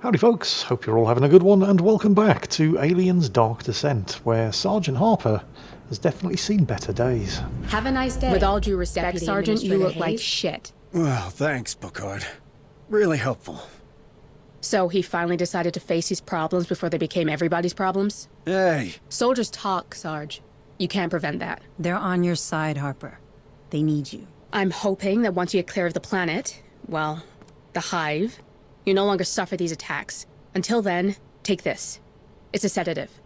Howdy folks, hope you're all having a good one, and welcome back to Aliens Dark Descent, where Sergeant Harper has definitely seen better days. Have a nice day. With all due respect, Sergeant, you look like shit. Well, thanks, Picard. Really helpful. So he finally decided to face his problems before they became everybody's problems? Hey! Soldiers talk, Sarge. You can't prevent that. They're on your side, Harper. They need you. I'm hoping that once you get clear of the planet, well, the hive, you no longer suffer these attacks. Until then, take this. It's a sedative.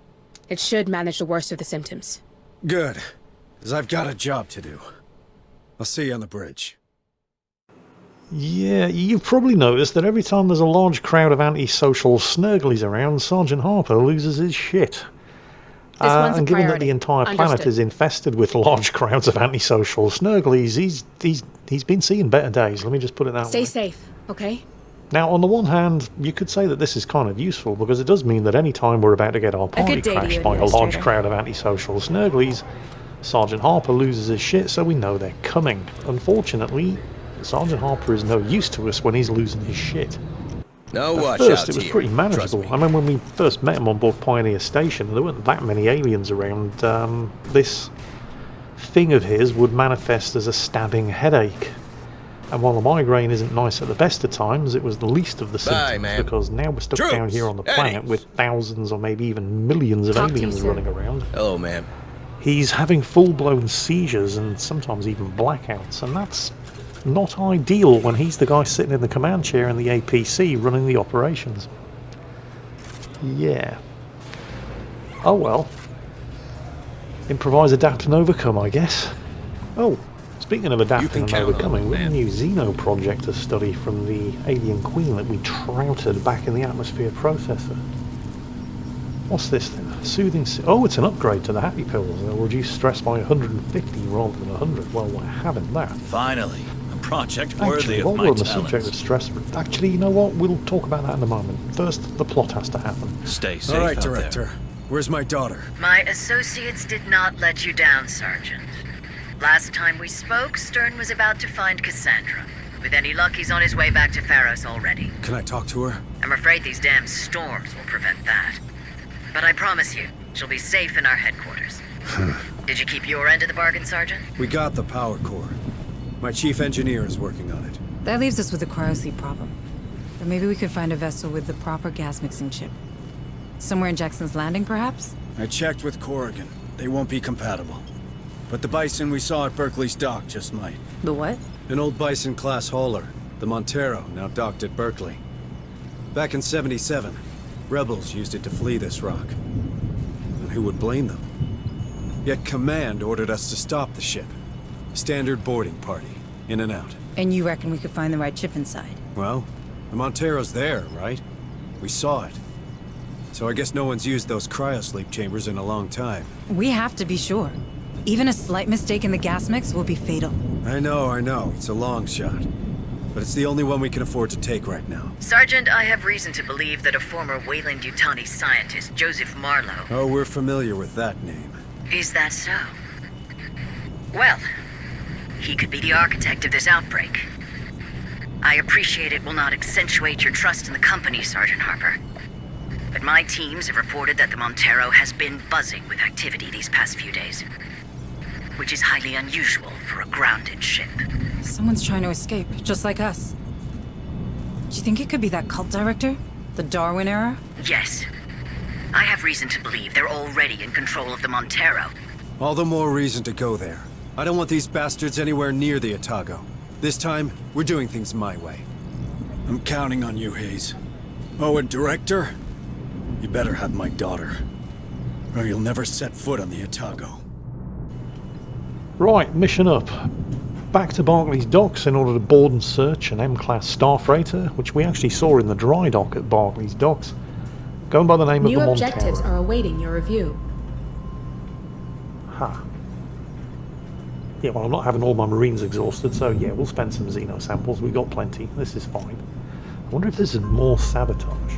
It should manage the worst of the symptoms. Good, because I've got a job to do. I'll see you on the bridge. Yeah, you've probably noticed that every time there's a large crowd of antisocial snurglies around, Sergeant Harper loses his shit. And given that the entire planet is infested with large crowds of antisocial snurglies, he's been seeing better days. Let me just put it that way. Stay safe, okay? Now, on the one hand, you could say that this is kind of useful, because it does mean that any time we're about to get our party crashed by a large crowd of antisocial snurglies, Sergeant Harper loses his shit, so we know they're coming. Unfortunately, Sergeant Harper is no use to us when he's losing his shit. At first, it was pretty manageable. I mean, when we first met him on board Pioneer Station, there weren't that many aliens around. This thing of his would manifest as a stabbing headache. And while the migraine isn't nice at the best of times, it was the least of the symptoms, because now we're stuck down here on the planet with thousands or maybe even millions of aliens running around. Hello, ma'am. He's having full-blown seizures and sometimes even blackouts, and that's not ideal when he's the guy sitting in the command chair in the APC running the operations. Yeah. Oh well. Improvise, adapt and overcome, I guess. Oh, speaking of adapting and overcoming, we have a new Xeno project to study from the alien queen that we trouted back in the atmosphere processor. What's this then? Soothing... Oh, it's an upgrade to the happy pills. They'll reduce stress by 150 rather than 100. Well, we're having that. Finally. Project worthy of my while we're on the talents. subject of stress, actually, you know what? We'll talk about that in a moment. First, the plot has to happen. Stay safe. All right, out Director. There. Where's my daughter? My associates did not let you down, Sergeant. Last time we spoke, Stern was about to find Cassandra. With any luck, he's on his way back to Pharos already. Can I talk to her? I'm afraid these damn storms will prevent that. But I promise you, she'll be safe in our headquarters. Did you keep your end of the bargain, Sergeant? We got the power core. My chief engineer is working on it. That leaves us with a cryosleep problem. But maybe we could find a vessel with the proper gas mixing chip. Somewhere in Jackson's Landing, perhaps? I checked with Corrigan. They won't be compatible. But the Bison we saw at Berkeley's dock just might. The what? An old Bison-class hauler, the Montero, now docked at Berkeley. Back in '77, rebels used it to flee this rock. And who would blame them? Yet Command ordered us to stop the ship. Standard boarding party, in and out. And you reckon we could find the right chip inside? Well, the Montero's there, right? We saw it. So I guess no one's used those cryosleep chambers in a long time. We have to be sure. Even a slight mistake in the gas mix will be fatal. I know. It's a long shot. But it's the only one we can afford to take right now. Sergeant, I have reason to believe that a former Weyland-Yutani scientist, Joseph Marlowe... Oh, we're familiar with that name. Is that so? Well... he could be the architect of this outbreak. I appreciate it will not accentuate your trust in the company, Sergeant Harper. But my teams have reported that the Montero has been buzzing with activity these past few days. Which is highly unusual for a grounded ship. Someone's trying to escape, just like us. Do you think it could be that cult director? The Darwin era? Yes. I have reason to believe they're already in control of the Montero. All the more reason to go there. I don't want these bastards anywhere near the Otago. This time, we're doing things my way. I'm counting on you, Hayes. Oh, and Director? You better have my daughter, or you'll never set foot on the Otago. Right, mission up. Back to Barclays docks in order to board and search an M-class star freighter, which we actually saw in the dry dock at Barclays docks, going by the name of the Montero. New objectives are awaiting your review. Ha. Yeah, well, I'm not having all my marines exhausted, so yeah, we'll spend some Xeno samples. We've got plenty. This is fine. I wonder if this is more sabotage.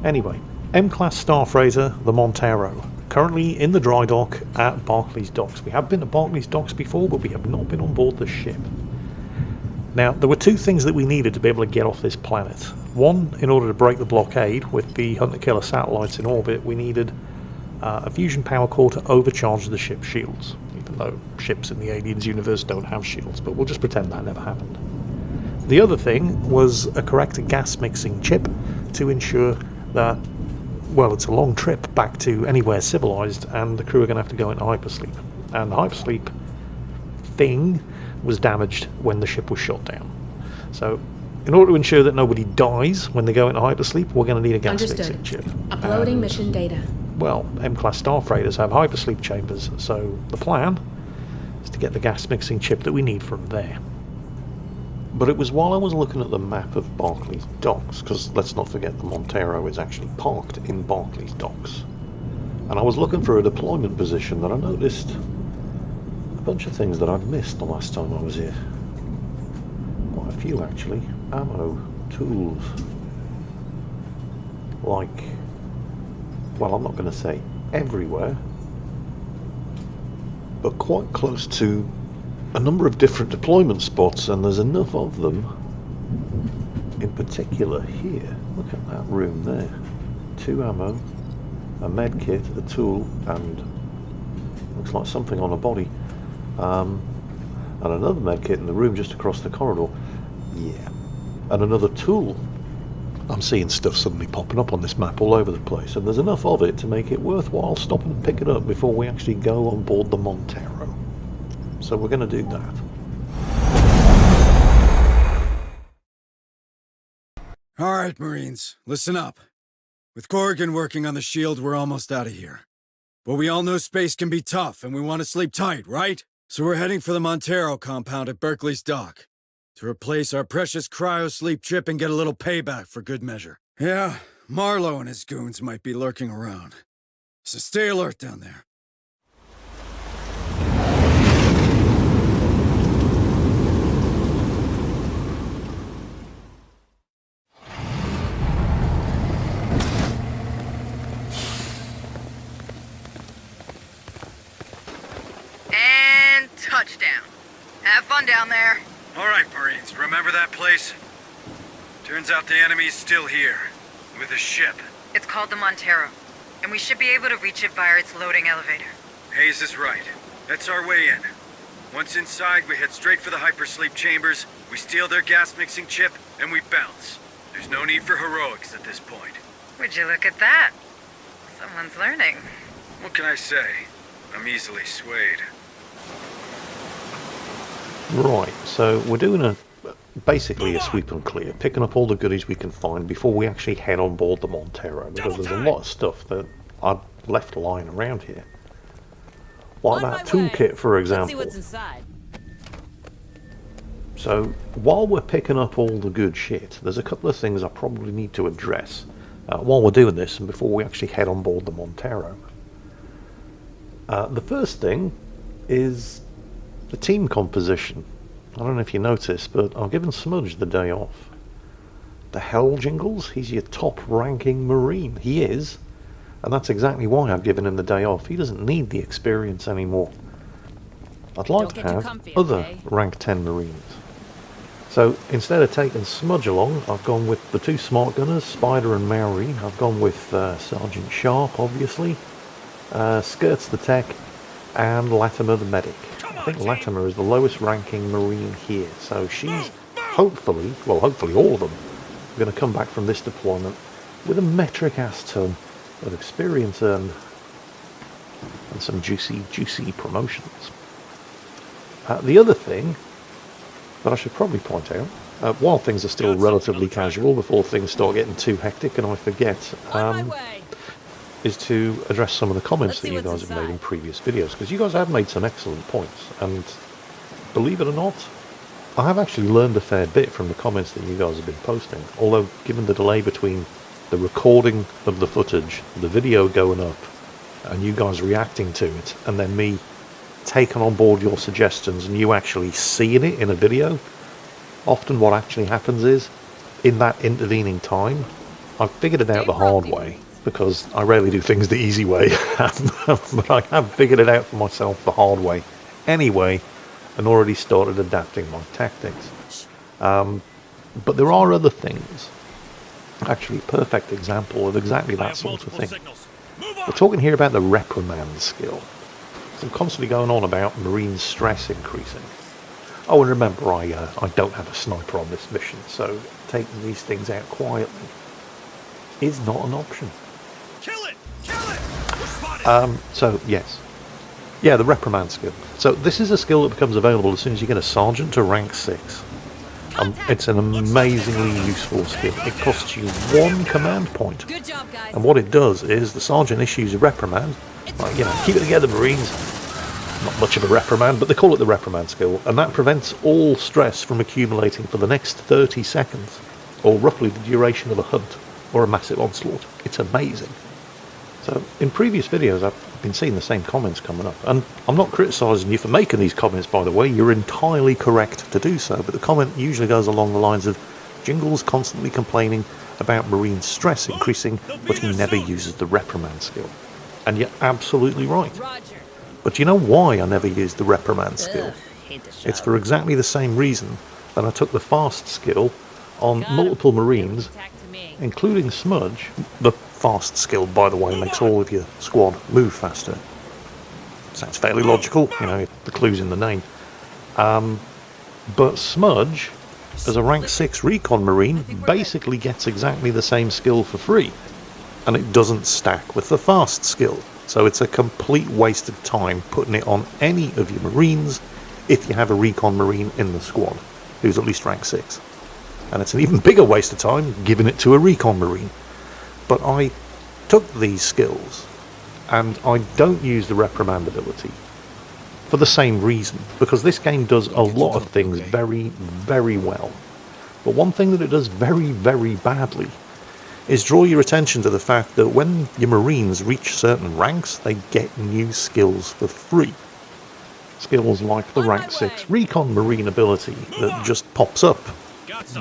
Anyway, M-class star freighter, the Montero, currently in the dry dock at Barclays docks. We have been to Barclays docks before, but we have not been on board the ship. Now, there were two things that we needed to be able to get off this planet. One, in order to break the blockade with the hunter-killer satellites in orbit, we needed a fusion power core to overcharge the ship's shields, even though ships in the Aliens universe don't have shields, but we'll just pretend that never happened. The other thing was a correct gas mixing chip to ensure that, well, it's a long trip back to anywhere civilized, and the crew are going to have to go into hypersleep. And the hypersleep thing was damaged when the ship was shot down. So, in order to ensure that nobody dies when they go into hypersleep, we're going to need a gas mixing chip. Uploading mission data. Well, M-class starfreighters have hypersleep chambers, so the plan is to get the gas mixing chip that we need from there. But it was while I was looking at the map of Barclays Docks, because let's not forget the Montero is actually parked in Barclays Docks, and I was looking for a deployment position, that I noticed a bunch of things that I'd missed the last time I was here. Quite a few, actually. Ammo, tools, like, well, I'm not going to say everywhere, but quite close to a number of different deployment spots, and there's enough of them in particular here. Look at that room there. 2 ammo, a med kit, a tool, and looks like something on a body, and another med kit in the room just across the corridor. Yeah, and another tool. I'm seeing stuff suddenly popping up on this map all over the place, and there's enough of it to make it worthwhile stopping and pick it up before we actually go on board the Montero. So we're going to do that. Alright, Marines, listen up. With Corrigan working on the shield, we're almost out of here. But we all know space can be tough, and we want to sleep tight, right? So we're heading for the Montero compound at Berkeley's dock to replace our precious cryo-sleep chip and get a little payback for good measure. Yeah, Marlowe and his goons might be lurking around. So stay alert down there. And touchdown. Have fun down there. Alright, Marines, remember that place? Turns out the enemy's still here, with a ship. It's called the Montero, and we should be able to reach it via its loading elevator. Hayes is right. That's our way in. Once inside, we head straight for the hypersleep chambers, we steal their gas-mixing chip, and we bounce. There's no need for heroics at this point. Would you look at that? Someone's learning. What can I say? I'm easily swayed. Right, so we're doing basically a sweep and clear, picking up all the goodies we can find before we actually head on board the Montero, because there's a lot of stuff that I've left lying around here. Like that toolkit, for example. Let's see what's inside. So, while we're picking up all the good shit, there's a couple of things I probably need to address while we're doing this and before we actually head on board the Montero. The first thing is the team composition. I don't know if you noticed, but I've given Smudge the day off. The hell, Jingles? He's your top-ranking Marine. He is. And that's exactly why I've given him the day off. He doesn't need the experience anymore. I'd like to have other rank 10 Marines. So instead of taking Smudge along, I've gone with the 2 smart gunners, Spider and Maori. I've gone with Sergeant Sharp, obviously, Skirts the tech, and Latimer the medic. I think Latimer is the lowest ranking Marine here, so she's hopefully all of them, are going to come back from this deployment with a metric ass ton of experience earned and some juicy promotions. The other thing that I should probably point out, while things are still relatively casual before things start getting too hectic and I forget, is to address some of the comments that you guys have made in previous videos, because you guys have made some excellent points, and believe it or not, I have actually learned a fair bit from the comments that you guys have been posting, although given the delay between the recording of the footage, the video going up, and you guys reacting to it, and then me taking on board your suggestions and you actually seeing it in a video, often what actually happens is, in that intervening time, I've figured it out the hard way, because I rarely do things the easy way, but I have figured it out for myself the hard way anyway, and already started adapting my tactics. But there are other things. Actually, a perfect example of exactly that sort of thing. We're talking here about the reprimand skill. So I'm constantly going on about marine stress increasing. Oh, and remember, I don't have a sniper on this mission, so taking these things out quietly is not an option. Kill it! Kill it! So, yes. Yeah, the reprimand skill. So this is a skill that becomes available as soon as you get a sergeant to rank 6. It's an amazingly useful skill. It costs you 1 command point. Good job, guys. And what it does is the sergeant issues a reprimand. Like, keep it together, Marines. Not much of a reprimand, but they call it the reprimand skill. And that prevents all stress from accumulating for the next 30 seconds. Or roughly the duration of a hunt or a massive onslaught. It's amazing. So, in previous videos, I've been seeing the same comments coming up. And I'm not criticising you for making these comments, by the way. You're entirely correct to do so. But the comment usually goes along the lines of Jingles constantly complaining about marine stress increasing, but he never uses the reprimand skill. And you're absolutely right. Roger. But you know why I never used the reprimand skill? It's for exactly the same reason that I took the fast skill on multiple Marines, including Smudge. The fast skill, by the way, makes all of your squad move faster. Sounds fairly logical, the clue's in the name. But Smudge, as a rank 6 recon Marine, basically gets exactly the same skill for free. And it doesn't stack with the fast skill. So it's a complete waste of time putting it on any of your Marines if you have a recon Marine in the squad who's at least rank 6. And it's an even bigger waste of time giving it to a recon Marine. But I took these skills and I don't use the reprimand ability for the same reason, because this game does a lot of things very, very well. But one thing that it does very, very badly is draw your attention to the fact that when your Marines reach certain ranks, they get new skills for free. Skills like the rank 6 recon Marine ability that just pops up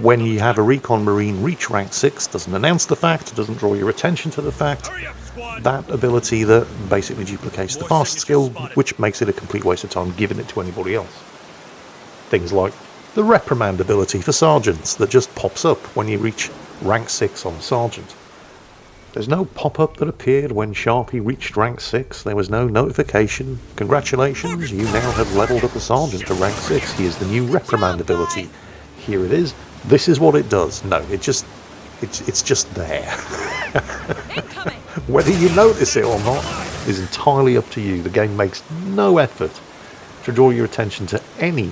when you have a recon Marine reach rank 6, doesn't announce the fact, doesn't draw your attention to the fact. That ability that basically duplicates the fast skill, which makes it a complete waste of time giving it to anybody else. Things like the reprimand ability for sergeants that just pops up when you reach rank 6 on sergeant. There's no pop-up that appeared when Sharpie reached rank 6. There was no notification. Congratulations, you now have leveled up a sergeant to rank 6. Here's the new reprimand ability. Here it is. This is what it does. No, it's just there. Whether you notice it or not is entirely up to you. The game makes no effort to draw your attention to any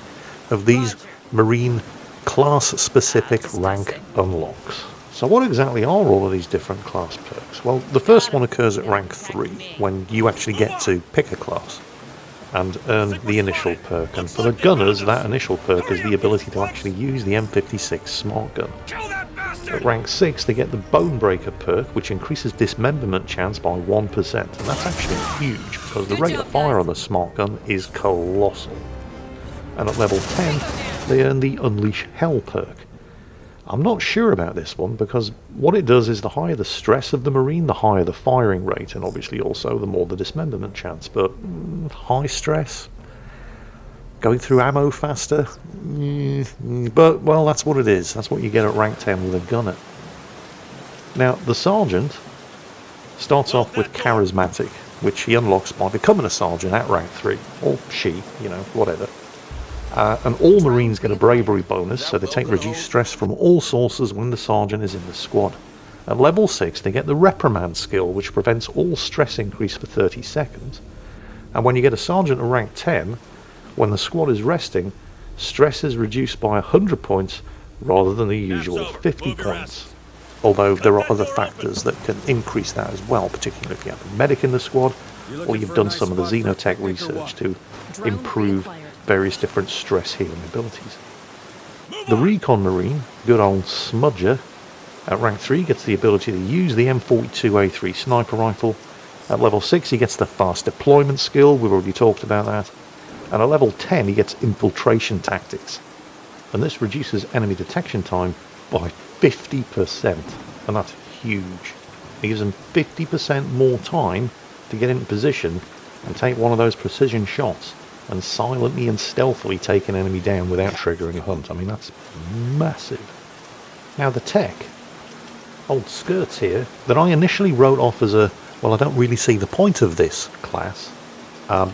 of these Marine class-specific rank unlocks. So what exactly are all of these different class perks? Well, the first one occurs at rank 3, when you actually get to pick a class and earn the initial perk. And for the gunners, that initial perk is the ability to actually use the M56 smart gun. At rank 6, they get the Bonebreaker perk, which increases dismemberment chance by 1%. And that's actually huge, because the rate of fire on the smart gun is colossal. And at level 10, they earn the Unleash Hell perk. I'm not sure about this one, because what it does is the higher the stress of the Marine, the higher the firing rate, and obviously also the more the dismemberment chance. But high stress, going through ammo faster, but well, that's what it is. That's what you get at rank 10 with a gunner. Now, the sergeant starts off with charismatic, which he unlocks by becoming a sergeant at rank 3, or she, whatever. And all Marines get a bravery bonus, so they take reduced stress from all sources when the sergeant is in the squad. At level 6, they get the reprimand skill, which prevents all stress increase for 30 seconds. And when you get a sergeant at rank 10, when the squad is resting, stress is reduced by 100 points rather than the usual 50 points. Although there are other factors that can increase that as well, particularly if you have a medic in the squad, or you've done some of the Xenotech research to improve various different stress healing abilities. The Recon Marine, good old Smudger, at rank 3 gets the ability to use the M42A3 sniper rifle. At level 6 he gets the fast deployment skill, we've already talked about that. And at level 10 he gets infiltration tactics. And this reduces enemy detection time by 50%. And that's huge. It gives them 50% more time to get into position and take one of those precision shots. and silently and stealthily take an enemy down without triggering a hunt. I mean, that's massive. Now the tech, old skirts here, that I initially wrote off as a, well, I don't really see the point of this class,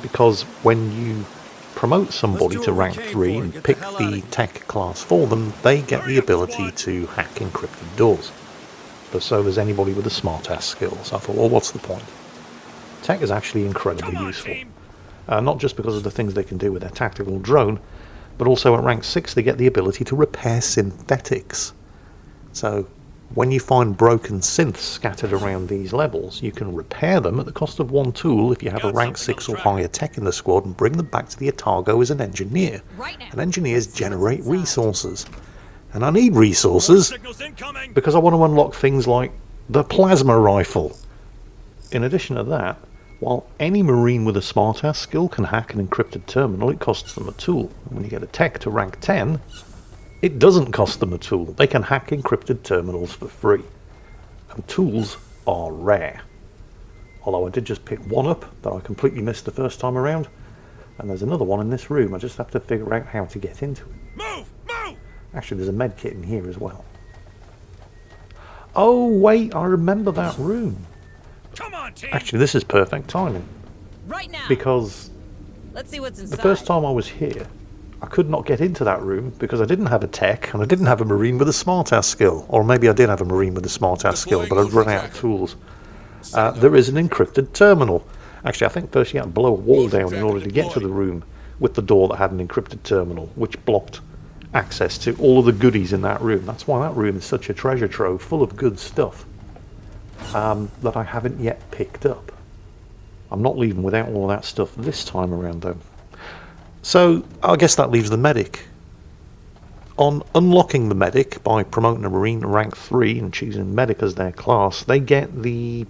because when you promote somebody to rank 3 and pick the tech class for them, they get the ability to hack encrypted doors. But so does anybody with a smart-ass skill. So I thought, well, what's the point? Tech is actually incredibly useful. Not just because of the things they can do with their tactical drone, but also at rank 6 they get the ability to repair synthetics. So when you find broken synths scattered around these levels, you can repair them at the cost of 1 tool if you have a rank 6 or higher tech in the squad, and bring them back to the Otago as an engineer. And engineers generate resources. And I need resources because I want to unlock things like the plasma rifle. In addition to that, while any Marine with a smart-ass skill can hack an encrypted terminal, it costs them a tool. And when you get a tech to rank 10, it doesn't cost them a tool. They can hack encrypted terminals for free. And tools are rare. Although I did just pick one up that I completely missed the first time around. And there's another one in this room. I just have to figure out how to get into it. Move! Move! Actually, there's a med kit in here as well. Oh, wait, I remember that room. Come on, team! Actually, this is perfect timing. Right now. Because Let's see what's inside. the first time I was here, I could not get into that room because I didn't have a tech and I didn't have a Marine with a smart-ass skill. Or maybe I did have a Marine with a smart-ass skill, but I'd run out of tools. There is an encrypted terminal. Actually, I think first you had to blow a wall down in order to get to the room with the door that had an encrypted terminal, which blocked access to all of the goodies in that room. That's why that room is such a treasure trove full of good stuff that I haven't yet picked up. I'm not leaving without all of that stuff this time around, though. So I guess that leaves the medic. On unlocking the medic by promoting a Marine to rank 3 and choosing medic as their class, they get the...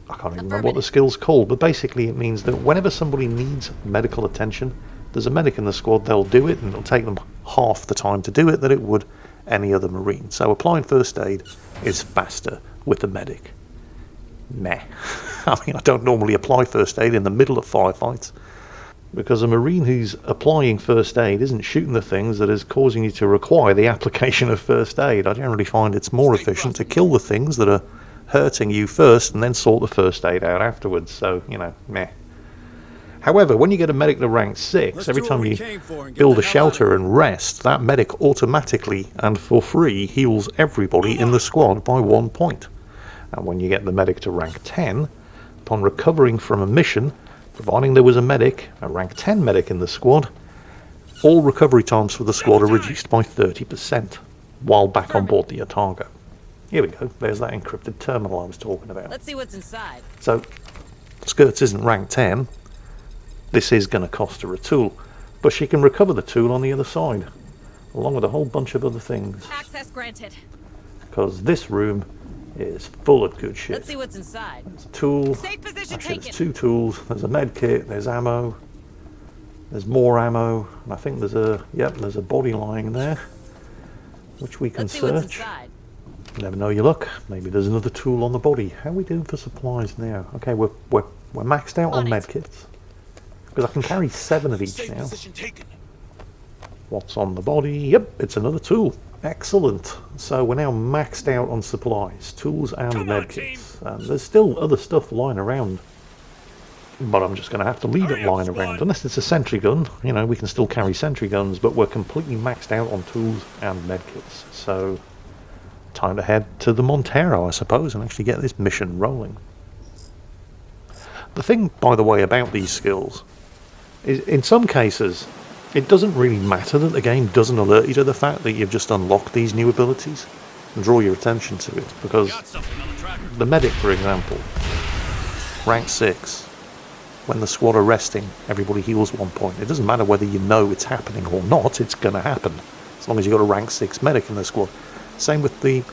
I can't even remember what the skill's called, but basically it means that whenever somebody needs medical attention, there's a medic in the squad, they'll do it, and it'll take them half the time to do it that it would any other Marine. So applying first aid is faster with the medic. Meh. I mean, I don't normally apply first aid in the middle of firefights, because a Marine who's applying first aid isn't shooting the things that is causing you to require the application of first aid. I generally find it's more efficient to kill the things that are hurting you first and then sort the first aid out afterwards. So, you know, meh. However, when you get a medic to rank 6, every time you build a shelter and rest, that medic automatically and for free heals everybody in the squad by 1 point. And when you get the medic to rank 10, upon recovering from a mission, providing there was a medic, a rank 10 medic in the squad, all recovery times for the squad are reduced by 30% while back on board the Otago. Here we go, there's that encrypted terminal I was talking about. Let's see what's inside. So, Skirts isn't rank 10. This is going to cost her a tool, but she can recover the tool on the other side, along with a whole bunch of other things. Access granted. Because this room is full of good shit. Let's see what's inside. There's a tool. Safe position Actually, taken. there's 2 tools. There's a med kit. There's ammo. There's more ammo. And I think there's a there's a body lying there, which we can Let's see what's search. inside. Never know your luck. Maybe there's another tool on the body. How are we doing for supplies now? Okay, we're maxed out on med kits because I can carry 7 of each Safe now. position taken. What's on the body? Yep, it's another tool. Excellent. So we're now maxed out on supplies, tools and Come on, medkits. There's still other stuff lying around, but I'm just going to have to leave Hurry it up, lying squad. around. Unless it's a sentry gun, you know, we can still carry sentry guns, but we're completely maxed out on tools and medkits. So time to head to the Montero, I suppose, and actually get this mission rolling. The thing, by the way, about these skills is, in some cases, it doesn't really matter that the game doesn't alert you to the fact that you've just unlocked these new abilities and draw your attention to it, because Got something on the tracker. the medic, for example, rank 6, when the squad are resting, everybody heals 1 point. It doesn't matter whether you know it's happening or not, it's going to happen, as long as you've got a rank 6 medic in the squad. Same with the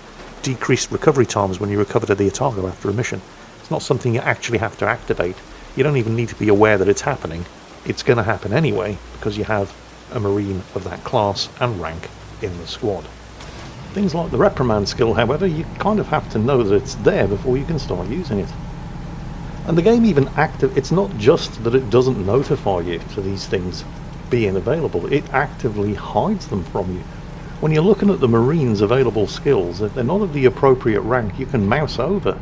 decreased recovery times when you recover to the Otago after a mission. It's not something you actually have to activate. You don't even need to be aware that it's happening. It's going to happen anyway, because you have a Marine of that class and rank in the squad. Things like the reprimand skill, however, you kind of have to know that it's there before you can start using it. And the game even it's not just that it doesn't notify you to these things being available, it actively hides them from you. When you're looking at the Marines' available skills, if they're not of the appropriate rank, you can mouse over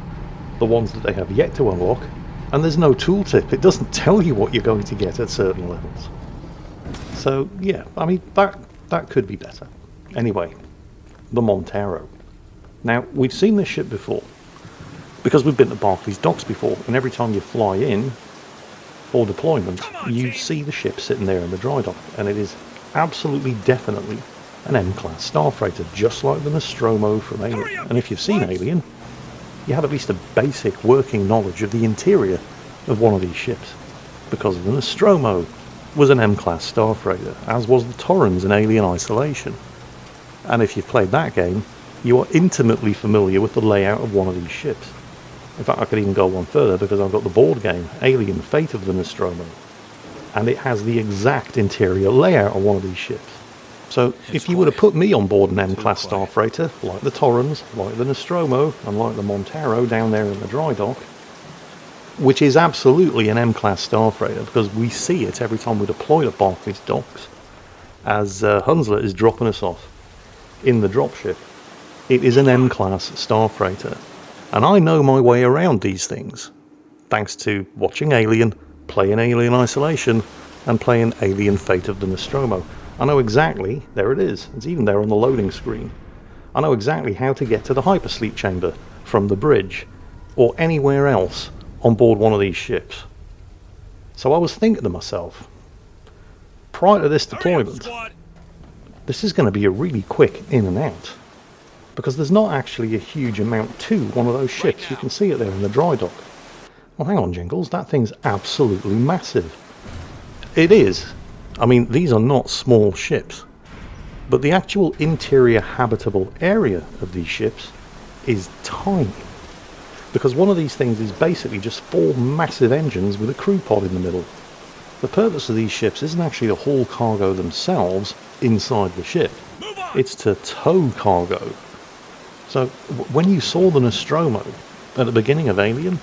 the ones that they have yet to unlock, and there's no tooltip. It doesn't tell you what you're going to get at certain levels. So yeah, I mean, that could be better. Anyway, the Montero. Now, we've seen this ship before, because we've been to Barclays Docks before, and every time you fly in for deployment, you see the ship sitting there in the dry dock, and it is absolutely definitely an M-class starfreighter, just like the Nostromo from Alien. And if you've seen Alien, you have at least a basic working knowledge of the interior of one of these ships, because the Nostromo was an M-class starfreighter, as was the Torrens in Alien Isolation. And if you've played that game, you are intimately familiar with the layout of one of these ships. In fact, I could even go one further, because I've got the board game, Alien Fate of the Nostromo, and it has the exact interior layout of one of these ships. So if you were to put me on board an M-class starfreighter, like the Torrens, like the Nostromo, and like the Montero down there in the dry dock, which is absolutely an M-class starfreighter, because we see it every time we deploy at Barclays Docks, as Hunslet is dropping us off in the dropship. It is an M-class starfreighter. And I know my way around these things, thanks to watching Alien, playing Alien Isolation, and playing Alien Fate of the Nostromo. I know exactly, there it is, it's even there on the loading screen. I know exactly how to get to the hypersleep chamber from the bridge, or anywhere else on board one of these ships. So I was thinking to myself, prior to this deployment, this is going to be a really quick in and out, because there's not actually a huge amount to one of those ships. You can see it there in the dry dock. Well, hang on, Jingles, that thing's absolutely massive. It is. I mean, these are not small ships, but the actual interior habitable area of these ships is tiny, because one of these things is basically just 4 massive engines with a crew pod in the middle. The purpose of these ships isn't actually to haul cargo themselves inside the ship, it's to tow cargo. So when you saw the Nostromo at the beginning of Alien,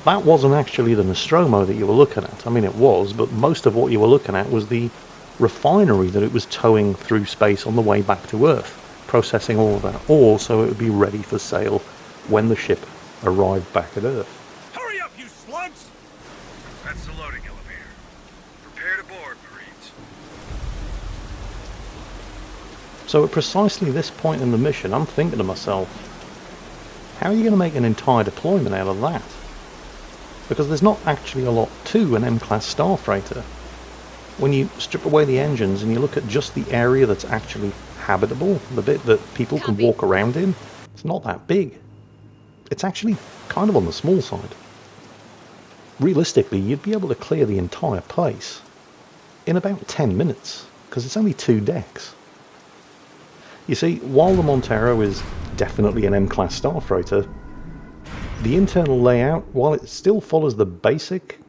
that wasn't actually the Nostromo that you were looking at. I mean, it was, but most of what you were looking at was the refinery that it was towing through space on the way back to Earth, processing all of that ore so it would be ready for sale when the ship arrived back at Earth. Hurry up, you slugs! That's the loading elevator. Prepare to board, Marines. So at precisely this point in the mission, I'm thinking to myself, how are you going to make an entire deployment out of that? Because there's not actually a lot to an M-class starfreighter. When you strip away the engines and you look at just the area that's actually habitable, the bit that people can walk around in, it's not that big. It's actually kind of on the small side. Realistically, you'd be able to clear the entire place in about 10 minutes, because it's only 2 decks. You see, while the Montero is definitely an M-class starfreighter, the internal layout, while it still follows the basic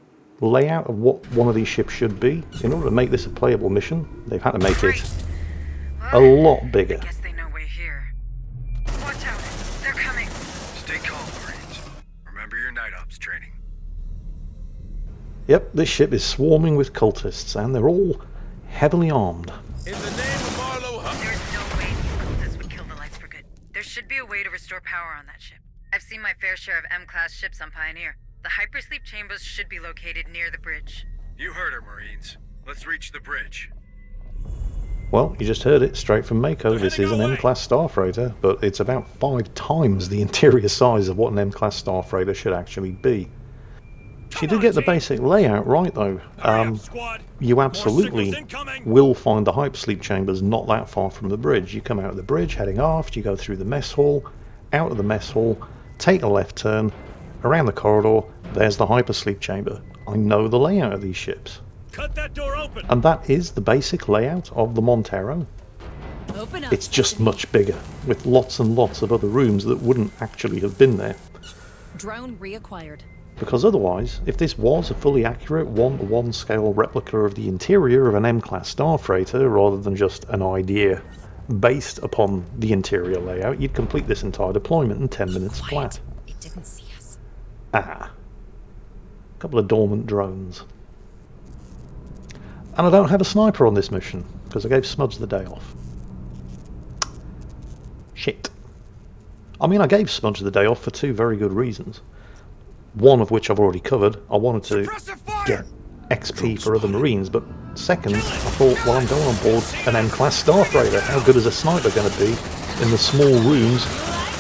layout of what one of these ships should be, in order to make this a playable mission, they've had to make it a lot bigger. I guess they know we're here. Watch out, they're coming. Stay calm, Marines. Remember your night ops training. Yep, this ship is swarming with cultists, and they're all heavily armed. In the name of Marlowe, There's no way these cultists would kill the lights for good. There should be a way to restore power on that ship. I've seen my fair share of M-class ships on Pioneer. The hypersleep chambers should be located near the bridge. you heard her, Marines. Let's reach the bridge. Well, you just heard it straight from Mako. This is an M-class starfreighter, but it's about 5 times the interior size of what an M-class starfreighter should actually be. She did get the basic layout right, though. You absolutely will find the hypersleep chambers not that far from the bridge. You come out of the bridge, heading aft, you go through the mess hall, out of the mess hall, take a left turn, around the corridor, there's the hypersleep chamber. I know the layout of these ships. Cut that door open. And that is the basic layout of the Montero. Open up. It's just much bigger, with lots and lots of other rooms that wouldn't actually have been there. Drone reacquired. Because otherwise, if this was a fully accurate 1-to-1 scale replica of the interior of an M-class starfreighter, rather than just an idea based upon the interior layout, you'd complete this entire deployment in 10 minutes flat. It didn't see us. Ah. couple of dormant drones. And I don't have a sniper on this mission, because I gave Smudge the day off. Shit. I mean, I gave Smudge the day off for two very good reasons. One of which I've already covered. I wanted to get XP for other Marines, but second, I thought, well, I'm going on board an M-class Starfreighter. How good is a sniper going to be in the small rooms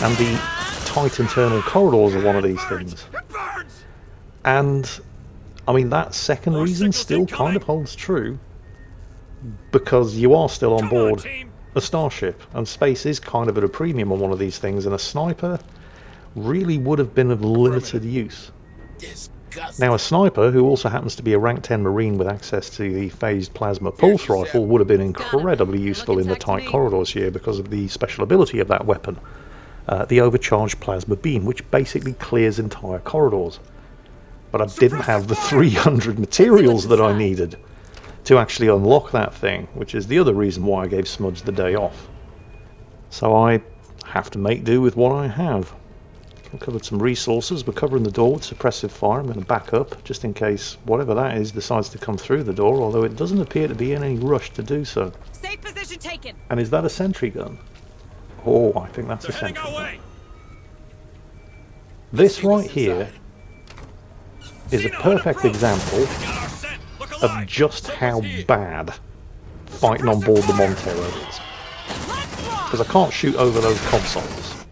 and the tight internal corridors of one of these things? And, I mean, that second reason still kind of holds true, because you are still on board a starship, and space is kind of at a premium on one of these things, and a sniper really would have been of limited use. Now, a sniper, who also happens to be a rank 10 Marine with access to the phased plasma pulse rifle, would have been incredibly useful in the tight corridors here because of the special ability of that weapon. The overcharged plasma beam, which basically clears entire corridors. But I didn't have the 300 materials that I needed to actually unlock that thing, which is the other reason why I gave Smudge the day off. So I have to make do with what I have. I've covered some resources. We're covering the door with suppressive fire. I'm going to back up just in case whatever that is decides to come through the door, although it doesn't appear to be in any rush to do so. Safe position taken. And is that a sentry gun? Oh, I think that's a sentry gun. This right here is a perfect example of just how bad fighting on board the Montero is. Because I can't shoot over those consoles.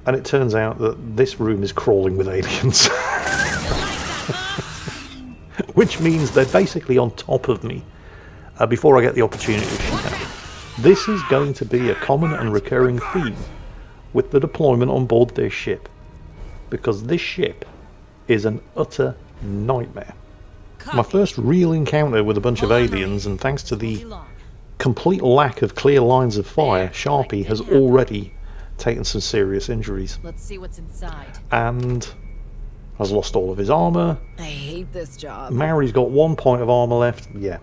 And it turns out that this room is crawling with aliens. Which means they're basically on top of me before I get the opportunity to shoot at them. This is going to be a common and recurring theme with the deployment on board this ship. Because this ship is an utter nightmare. My first real encounter with a bunch of aliens, and thanks to the complete lack of clear lines of fire, Sharpie has already taken some serious injuries. Let's see what's inside. And has lost all of his armor. I hate this job. Mary's got 1 point of armor left. Yeah.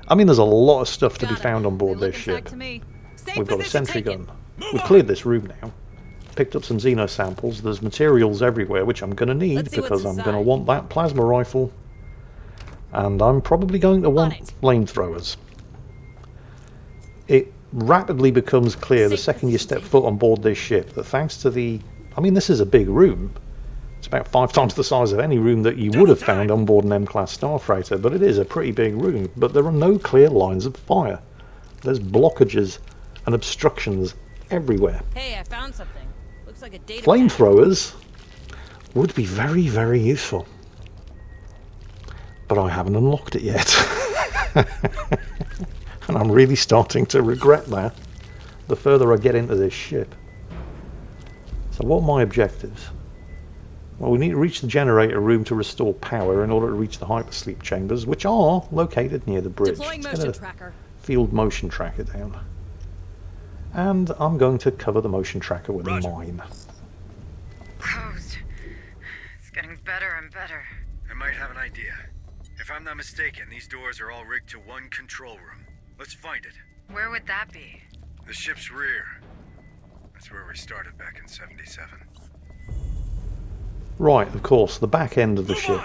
I mean, there's a lot of stuff to be found on board this ship. We've got a sentry gun. We've cleared this room now. Picked up some Xeno samples. There's materials everywhere, which I'm going to need because I'm going to want that plasma rifle. And I'm probably going to want flamethrowers. It rapidly becomes clear the second you step foot on board this ship that thanks to the... I mean, this is a big room. It's about 5 times the size of any room that you would have found on board an M-class Starfreighter, but it is a pretty big room. But there are no clear lines of fire. There's blockages and obstructions everywhere. Hey, I found something. Looks like a data Flamethrowers would be very, very useful. But I haven't unlocked it yet. And I'm really starting to regret that the further I get into this ship. So what are my objectives? Well, we need to reach the generator room to restore power in order to reach the hypersleep chambers, which are located near the bridge. Deploying Let's motion get a tracker. field motion tracker down. And I'm going to cover the motion tracker with a mine. Closed. It's getting better and better. I might have an idea. If I'm not mistaken, these doors are all rigged to one control room. Let's find it. Where would that be? The ship's rear. That's where we started back in 77. Right, of course, the back end of the ship.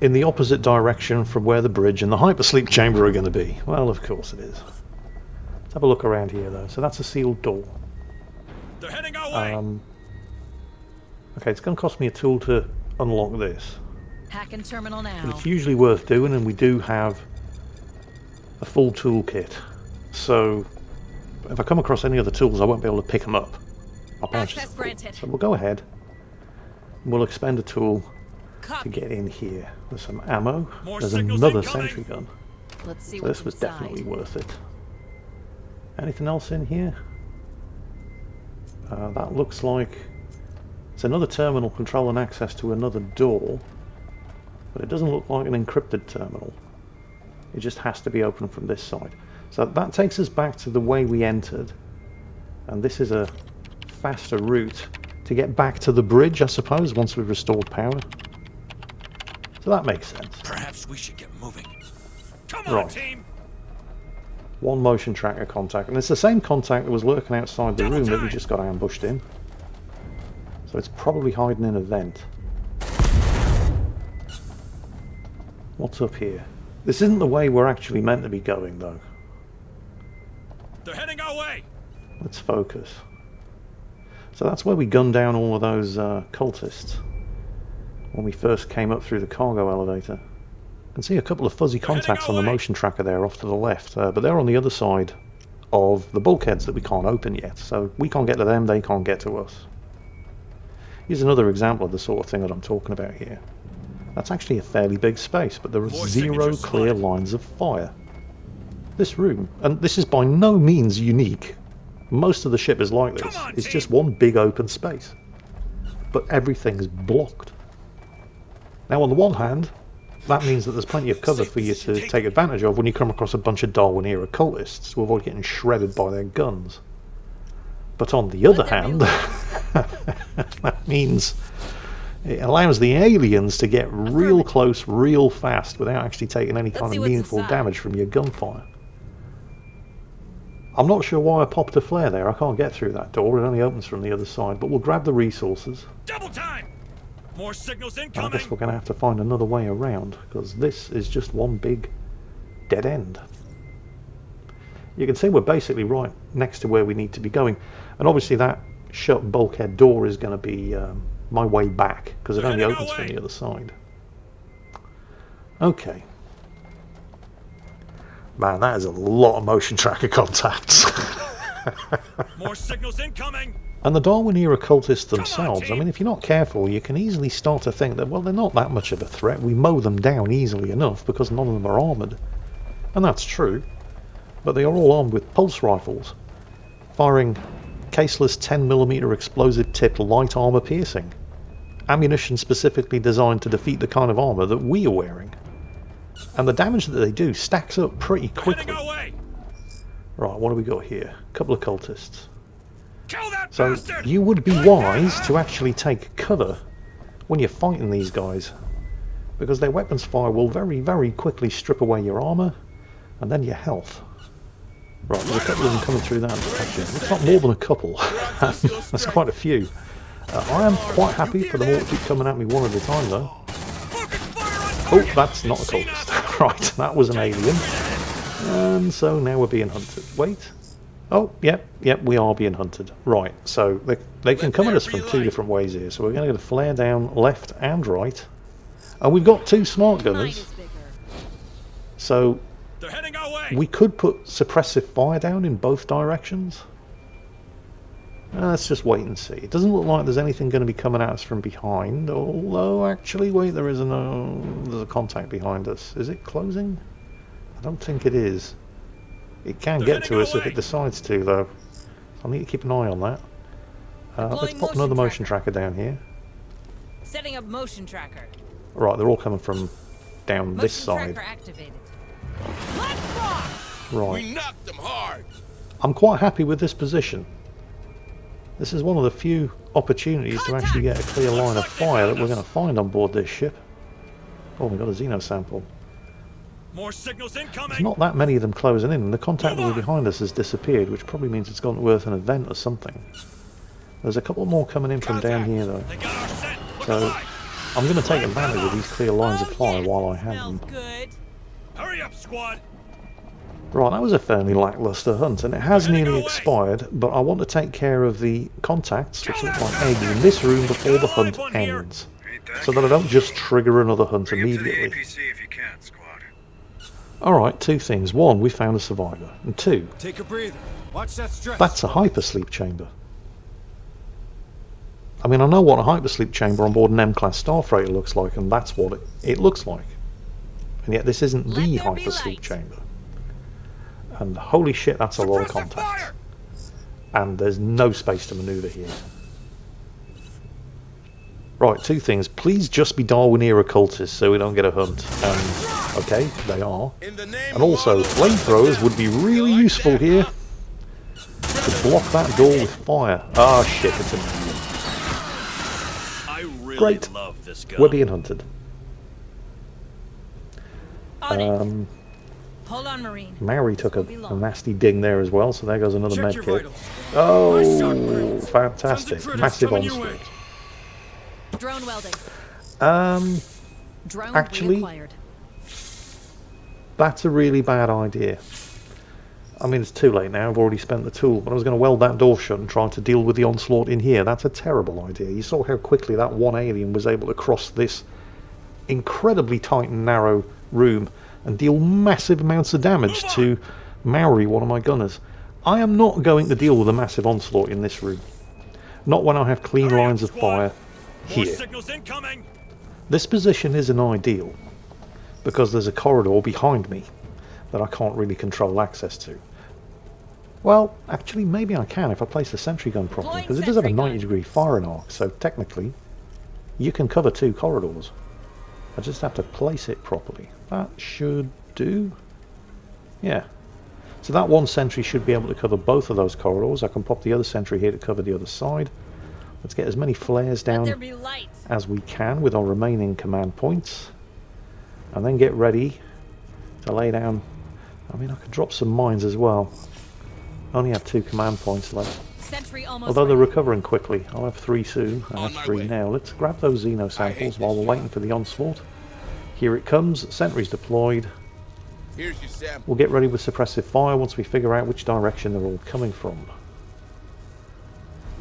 In the opposite direction from where the bridge and the hypersleep chamber are going to be. Well, of course it is. Let's have a look around here, though. So that's a sealed door. They're heading our way. Okay, it's going to cost me a tool to unlock this. Hacking terminal now. But it's usually worth doing, and we do have a full toolkit. So if I come across any other tools, I won't be able to pick them up. I'll Access granted. So we'll go ahead. We'll expend a tool to Copy. get in here. There's some ammo. More There's signals another incoming. sentry gun. Let's see So what's this was inside. definitely worth it. Anything else in here? That looks like it's another terminal controlling access to another door, but it doesn't look like an encrypted terminal. It just has to be opened from this side. So that takes us back to the way we entered, and this is a faster route to get back to the bridge, I suppose, once we've restored power. So that makes sense. Perhaps we should get moving. Come Right. team! One motion tracker contact, and it's the same contact that was lurking outside the room that we just got ambushed in. So it's probably hiding in a vent. What's up here? This isn't the way we're actually meant to be going, though. They're heading our way! Let's focus. So that's where we gunned down all of those cultists when we first came up through the cargo elevator. I can see a couple of fuzzy contacts on the motion tracker there off to the left, but they're on the other side of the bulkheads that we can't open yet. So we can't get to them, they can't get to us. Here's another example of the sort of thing that I'm talking about here. That's actually a fairly big space, but there are zero clear lines of fire. This room, and this is by no means unique, most of the ship is like this. It's just one big open space. But everything's blocked. Now on the one hand, that means that there's plenty of cover for you to take advantage of when you come across a bunch of Darwin-era cultists to avoid getting shredded by their guns. But on the other hand, that means it allows the aliens to get real close real fast without actually taking any kind of meaningful damage from your gunfire. I'm not sure why I popped a flare there. I can't get through that door. It only opens from the other side. But we'll grab the resources. Double time! More signals incoming! I guess we're going to have to find another way around, because this is just one big dead end. You can see we're basically right next to where we need to be going. And obviously that shut bulkhead door is going to be my way back, because it only opens from the other side. Okay. Man, that is a lot of motion tracker contacts. More signals incoming! And the Darwin-era cultists themselves, I mean, if you're not careful, you can easily start to think that, well, they're not that much of a threat. We mow them down easily enough because none of them are armoured. And that's true. But they are all armed with pulse rifles, firing caseless 10mm explosive-tipped light armour piercing. Ammunition specifically designed to defeat the kind of armour that we are wearing. And the damage that they do stacks up pretty quickly. Right, what do we got here? A couple of cultists. So you would be wise to actually take cover when you're fighting these guys, because their weapons fire will very, very quickly strip away your armour and then your health. Right, there's a couple of them coming through that direction. It's not more than a couple. That's quite a few. I am quite happy for them all to keep coming at me one at a time, though. Oh, that's not a cultist. Right, that was an alien. And so now we're being hunted. Wait. Oh, yep, we are being hunted. Right, so they can come at us from two different ways here. So we're going to get a flare down left and right. And we've got two smart gunners. So we could put suppressive fire down in both directions. Let's just wait and see. It doesn't look like there's anything going to be coming at us from behind. Although, actually, wait, there's a contact behind us. Is it closing? I don't think it is. It can get to us if it decides to, though. I need to keep an eye on that. Let's pop another motion tracker down here. Setting up motion tracker. Right, they're all coming from down this side. Right. We knocked them hard. I'm quite happy with this position. This is one of the few opportunities to actually get a clear line of fire that we're going to find on board this ship. Oh, we got a Xeno sample. More signals incoming. There's not that many of them closing in, and the contact that was behind us has disappeared, which probably means it's gone to Earth an event or something. There's a couple more coming in from down here, though. So I'm going to take advantage of these clear lines of fire while I have them. Hurry up, squad. Right, that was a fairly lackluster hunt, and it has nearly expired, but I want to take care of the contacts, which look like eggs, in this room before the hunt ends, so that I don't just trigger another hunt immediately. Alright, two things. One, we found a survivor, and two, Take a breather. Watch that stretch. that's a hypersleep chamber. I mean, I know what a hypersleep chamber on board an M-class starfreighter looks like, and that's what it looks like. And yet this isn't the hypersleep chamber. And holy shit, that's a lot of contact. And there's no space to manoeuvre here. Right, two things. Please just be Darwin-era cultists so we don't get a hunt. And, okay, they are. And also, flamethrowers would be really useful here. To block that door with fire. Ah, shit, it's a million. Great. We're being hunted. Hold on, Marine. Mary took a nasty ding there as well, so there goes another med kit. Oh, fantastic. Massive onslaught. Drone welding. Actually, That's a really bad idea. I mean, it's too late now. I've already spent the tool. But I was going to weld that door shut and try to deal with the onslaught in here. That's a terrible idea. You saw how quickly that one alien was able to cross this incredibly tight and narrow room and deal massive amounts of damage to Maori, one of my gunners. I am not going to deal with a massive onslaught in this room. Not when I have clean lines of fire here. This position isn't ideal because there's a corridor behind me that I can't really control access to. Well, actually, maybe I can if I place the sentry gun properly, because it does have a 90-degree firing arc, so technically you can cover 2 corridors. I just have to place it properly. That should do. Yeah. So that one sentry should be able to cover both of those corridors. I can pop the other sentry here to cover the other side. Let's get as many flares down as we can with our remaining command points. And then get ready to lay down. I mean, I could drop some mines as well. I only have 2 command points left. Although they're recovering quickly. I'll have 3 soon. I have 3 now. Let's grab those Xeno samples while we're waiting for the onslaught. Here it comes. Sentries deployed. We'll get ready with suppressive fire once we figure out which direction they're all coming from.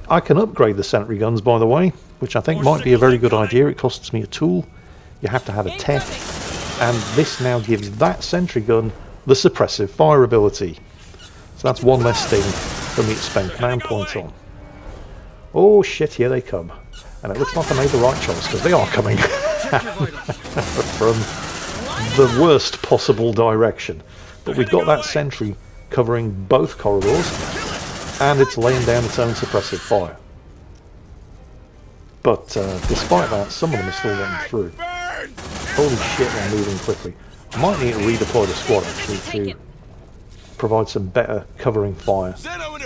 I can upgrade the sentry guns, by the way, which I think might be a very good idea. It costs me a tool. You have to have a tech. And this now gives that sentry gun the suppressive fire ability. So that's one less thing for me to spend command points on. Oh shit, here they come. And it looks like I made the right choice, because they are coming from the worst possible direction. But we've got that sentry covering both corridors, and it's laying down its own suppressive fire. But despite that, some of them are still getting through. Holy shit, they're moving quickly. I might need to redeploy the squad actually to provide some better covering fire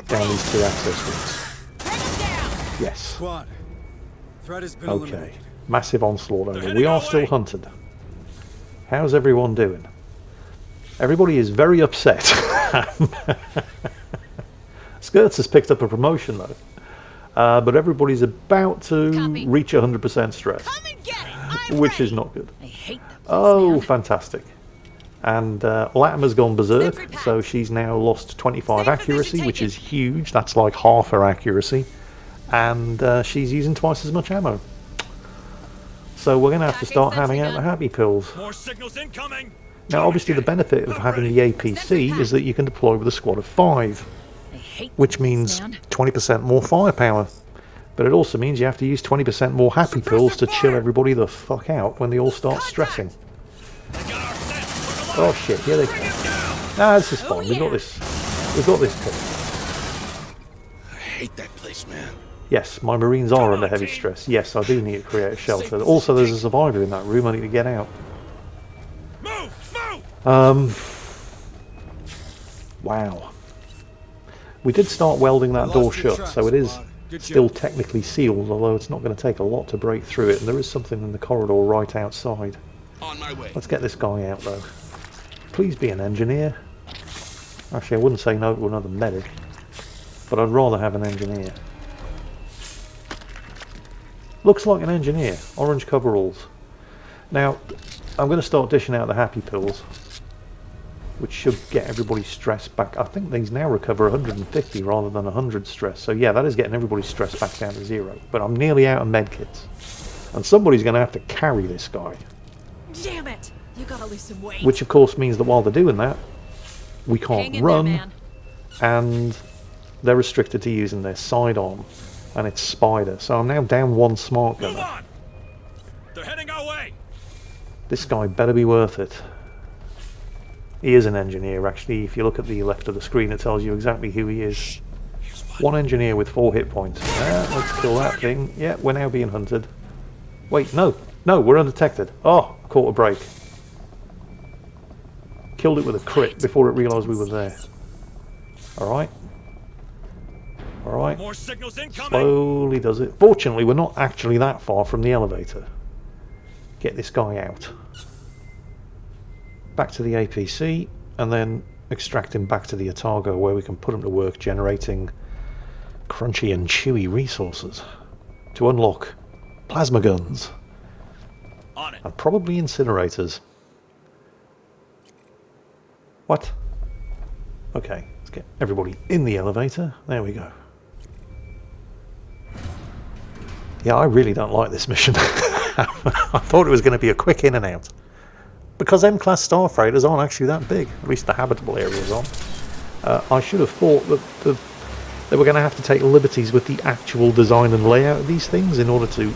down these 2 access routes. Yes. Squad. Threat has been Okay. eliminated. Massive onslaught over. We are still hunted. How's everyone doing? Everybody is very upset. Skirts has picked up a promotion though. But everybody's about to reach 100% stress. Which is not good. Oh, fantastic. And Latimer's gone berserk, so she's now lost 25 accuracy, which is huge. That's like half her accuracy. And she's using twice as much ammo. So we're going to have to start handing out the happy pills. Now, obviously, the benefit of having the APC is that you can deploy with a squad of 5, which means 20% more firepower. But it also means you have to use 20% more happy pills to chill everybody the fuck out when they all start stressing. Oh shit, here they come. Nah, this is fine. We've got this. We've got this covered. I hate that place, man. Yes, my Marines are under heavy stress. Yes, I do need to create a shelter. Also, there's a survivor in that room. I need to get out. Wow. We did start welding that door shut, so it is still technically sealed, although it's not going to take a lot to break through it, and there is something in the corridor right outside. Let's get this guy out, though. Please be an engineer. Actually, I wouldn't say no to another medic, but I'd rather have an engineer. Looks like an engineer. Orange coveralls. Now, I'm going to start dishing out the happy pills, which should get everybody's stress back. I think these now recover 150 rather than 100 stress. So yeah, that is getting everybody's stress back down to 0. But I'm nearly out of medkits. And somebody's going to have to carry this guy. Damn it! You gotta lose some weight. Which of course means that while they're doing that, we can't run. And they're restricted to using their sidearm. And it's Spider. So I'm now down 1 smart gunner. They're heading our way. This guy better be worth it. He is an engineer, actually. If you look at the left of the screen, it tells you exactly who he is. 1 engineer with 4 hit points. Let's kill that thing. Yeah, we're now being hunted. Wait, no. No, we're undetected. Oh, caught a break. Killed it with a crit before it realised we were there. Alright. Alright. More signals incoming. Slowly does it. Fortunately, we're not actually that far from the elevator. Get this guy out. Back to the APC, and then extract him back to the Otago, where we can put him to work generating crunchy and chewy resources to unlock plasma guns and probably incinerators. What? Okay, let's get everybody in the elevator. There we go. Yeah, I really don't like this mission. I thought it was going to be a quick in and out. Because M-class starfreighters aren't actually that big. At least the habitable areas aren't. I should have thought that they were going to have to take liberties with the actual design and layout of these things in order to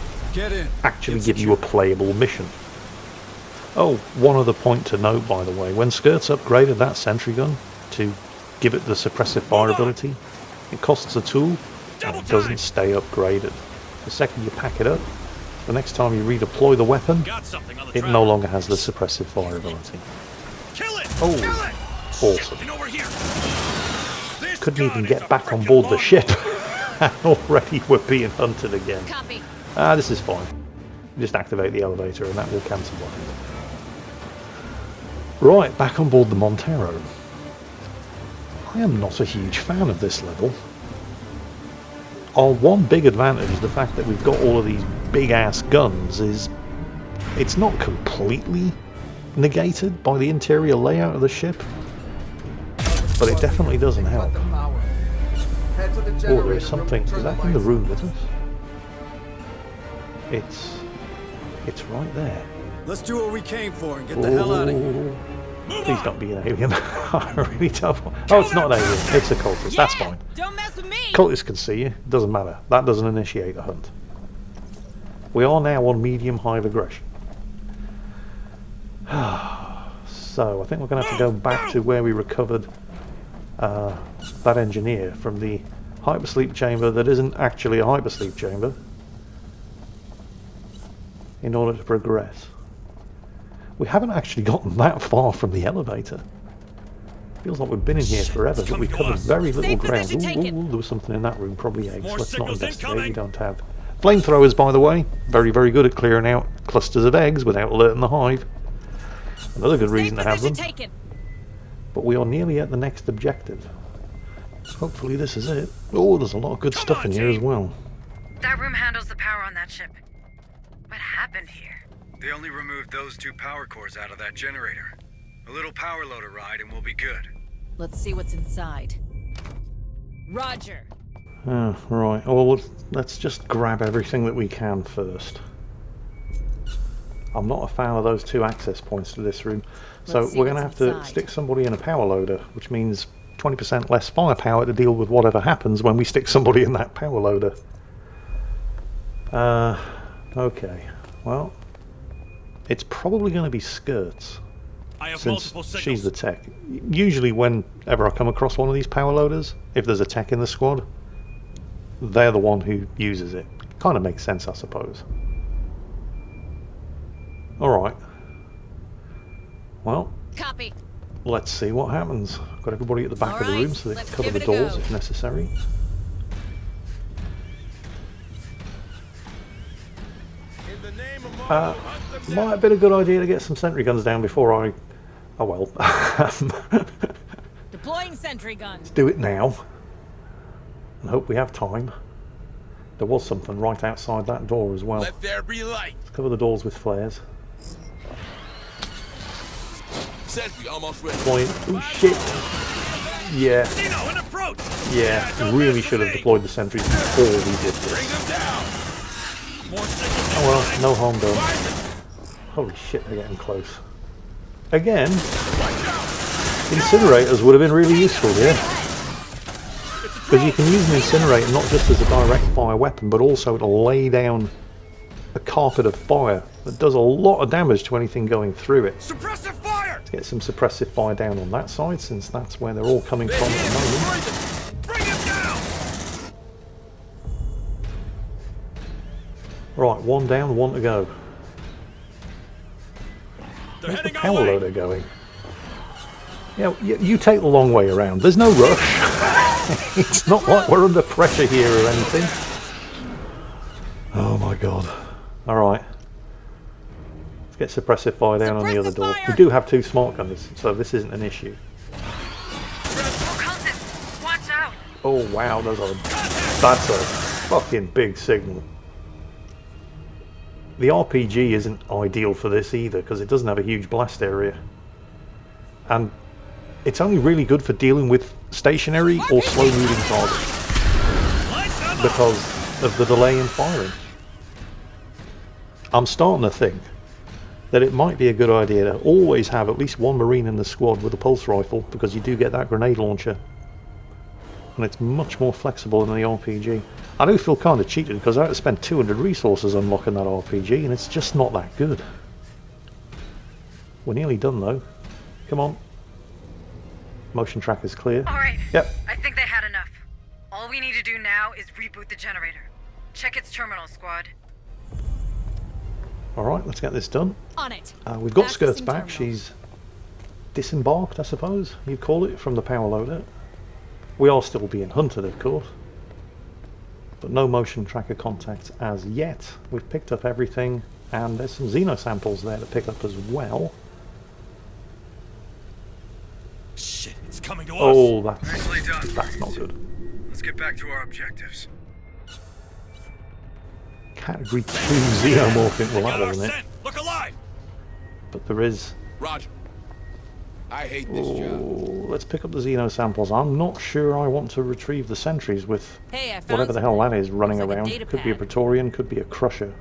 actually give you a playable mission. Oh, one other point to note, by the way. When Skirts upgraded that sentry gun to give it the suppressive fire ability, it costs a tool and it doesn't stay upgraded. The second you pack it up, the next time you redeploy the weapon, it no longer has the suppressive fire ability. Oh, awesome. Couldn't even get back on board the ship, and already we're being hunted again. This is fine. Just activate the elevator and that will cancel behind. Right, back on board the Montero. I am not a huge fan of this level. Our one big advantage is the fact that we've got all of these big-ass guns is it's not completely negated by the interior layout of the ship, but it definitely doesn't help. Oh, there's something. Is that in the room with us? It's right there. Let's do what we came for and get the hell out of here. Please don't be an alien. I really don't want... Oh, it's not an alien. It's a cultist. That's fine. Don't mess with me. Cultists can see you. Doesn't matter. That doesn't initiate a hunt. We are now on medium hive aggression. So, I think we're going to have to go back to where we recovered that engineer from the hypersleep chamber that isn't actually a hypersleep chamber in order to progress. We haven't actually gotten that far from the elevator. Feels like we've been in here forever, but we covered very little ground. Ooh, there was something in that room, probably eggs. Let's not investigate. We don't have flamethrowers, by the way. Very, very good at clearing out clusters of eggs without alerting the hive. Another good reason to have them. But we are nearly at the next objective. Hopefully this is it. Oh, there's a lot of good stuff in here as well. That room handles the power on that ship. What happened here? They only removed those 2 power cores out of that generator. A little power loader ride and we'll be good. Let's see what's inside. Roger. Right. Well, let's just grab everything that we can first. I'm not a fan of those 2 access points to this room. So we're going to have to stick somebody in a power loader, which means 20% less firepower to deal with whatever happens when we stick somebody in that power loader. Okay. Well, it's probably going to be Skirts, since she's the tech. Usually whenever I come across one of these power loaders, if there's a tech in the squad, they're the one who uses it. Kind of makes sense, I suppose. Alright. Well, copy. Let's see what happens. Got everybody at the back of the room so they can cover the doors if necessary. Might have been a good idea to get some sentry guns down before I... Oh well. Deploying sentry guns. Let's do it now. And hope we have time. There was something right outside that door as well. Let there be light. Let's cover the doors with flares. Sentry almost ready. Deploying... Oh shit! Yeah. Yeah, we really should have deployed the sentries before we did this. Oh well, no harm done. Holy shit, they're getting close. Again, incinerators would have been really useful here. Because you can use an incinerator not just as a direct fire weapon, but also to lay down a carpet of fire that does a lot of damage to anything going through it. Suppressive fire! Let's get some suppressive fire down on that side, since that's where they're all coming from at the moment. Bring him down! Right, 1 down, 1 to go. Where's the power loader going? Yeah, you take the long way around. There's no rush. It's not like we're under pressure here or anything. Oh my god. Alright. Let's get suppressive fire down on the other door. We do have 2 smart gunners, so this isn't an issue. Watch out! Oh wow, that's a fucking big signal. The RPG isn't ideal for this either, because it doesn't have a huge blast area. And it's only really good for dealing with stationary or slow-moving targets because of the delay in firing. I'm starting to think that it might be a good idea to always have at least one Marine in the squad with a pulse rifle, because you do get that grenade launcher. And it's much more flexible than the RPG. I do feel kind of cheated because I had to spend 200 resources unlocking that RPG, and it's just not that good. We're nearly done though. Come on. Motion tracker's clear. Alright. Yep. I think they had enough. All we need to do now is reboot the generator. Check its terminal, squad. Alright, let's get this done. On it. We've got Skirt's Accessing back. terminal. She's disembarked, I suppose you'd call it, from the power loader. We are still being hunted, of course. But no motion tracker contacts as yet. We've picked up everything, and there's some Xeno samples there to pick up as well. Shit, it's coming to us. Oh, Nicely done. that's not good. Let's get back to our objectives. Category 2 xenomorphing, well that wasn't it. Look alive. But there is... Roger. I hate this job. Oh, let's pick up the Xeno samples. I'm not sure I want to retrieve the sentries with Hey, I found whatever the hell that is running Looks like a around. data Could be a pad. Praetorian, could be a Crusher.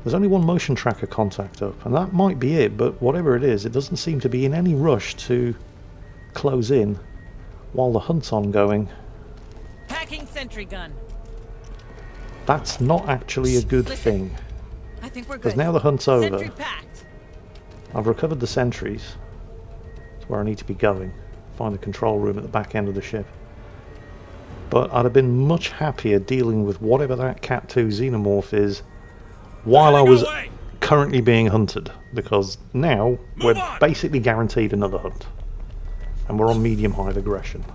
There's only one motion tracker contact up, and that might be it, but whatever it is, it doesn't seem to be in any rush to close in while the hunt's ongoing. Packing sentry gun. That's not actually a good Listen. thing, I think we're because good. now the hunt's over. Sentry packed. I've recovered the sentries. It's where I need to be going. Find the control room at the back end of the ship. But I'd have been much happier dealing with whatever that Cat 2 xenomorph is while I was currently being hunted, because now we're basically guaranteed another hunt. And we're on medium-high aggression.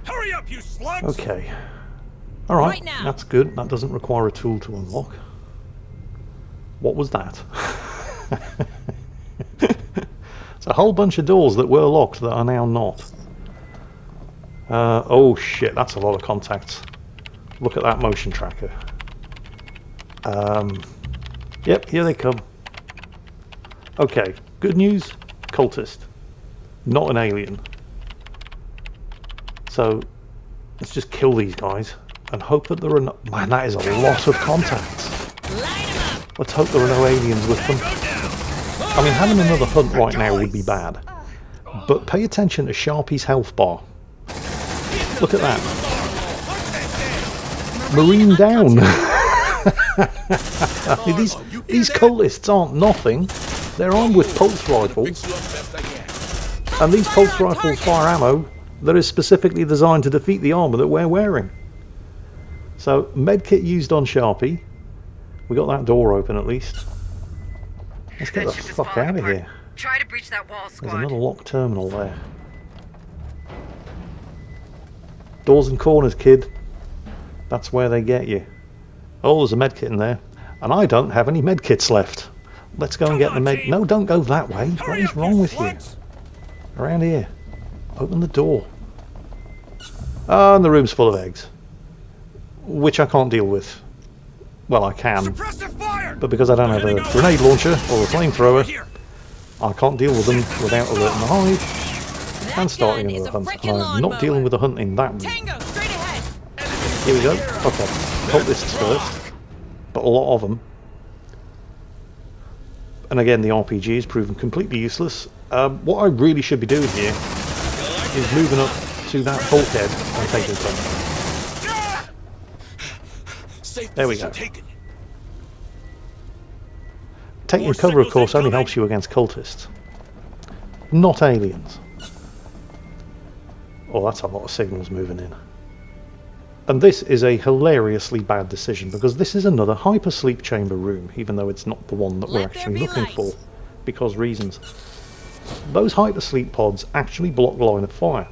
Hurry up, you slugs! Okay. Alright, Right now. that's good. That doesn't require a tool to unlock. What was that? It's a whole bunch of doors that were locked that are now not. Oh shit, that's a lot of contacts. Look at that motion tracker. Yep, here they come. Okay, good news, cultist. Not an alien. So, let's just kill these guys and hope that there are no... Man, that is a lot of contacts. Let's hope there are no aliens with them. I mean, having another hunt right now would be bad. But pay attention to Sharpie's health bar. Look at that. Marine down. these cultists aren't nothing. They're armed with pulse rifles. And these pulse rifles fire ammo that is specifically designed to defeat the armor that we're wearing. So, medkit used on Sharpie. We got that door open at least. Let's get the That ship is fuck falling out of apart. here. Try to breach that wall, There's squad. another locked terminal there. Doors and corners, kid. That's where they get you. Oh, there's a medkit in there. And I don't have any medkits left. Let's go and get the med... No, don't go that way. What is wrong with you? Around here. Open the door. Ah, and the room's full of eggs. Which I can't deal with. Well, I can. Suppressive fire! But because I don't have a grenade launcher or a flamethrower, I can't deal with them without alerting the hive and starting another hunt. I'm not dealing with a hunt in that room. Tango, straight ahead. Here we go. Okay. Cultists first. But a lot of them. And again, the RPG is proven completely useless. What I really should be doing here is moving up to that bulkhead and taking cover. There we go. Taking cover, of course, only helps you against cultists. Not aliens. Oh, that's a lot of signals moving in. And this is a hilariously bad decision, because this is another hypersleep chamber room, even though it's not the one that we're Let there actually be looking light. for, because reasons. Those hypersleep pods actually block the line of fire.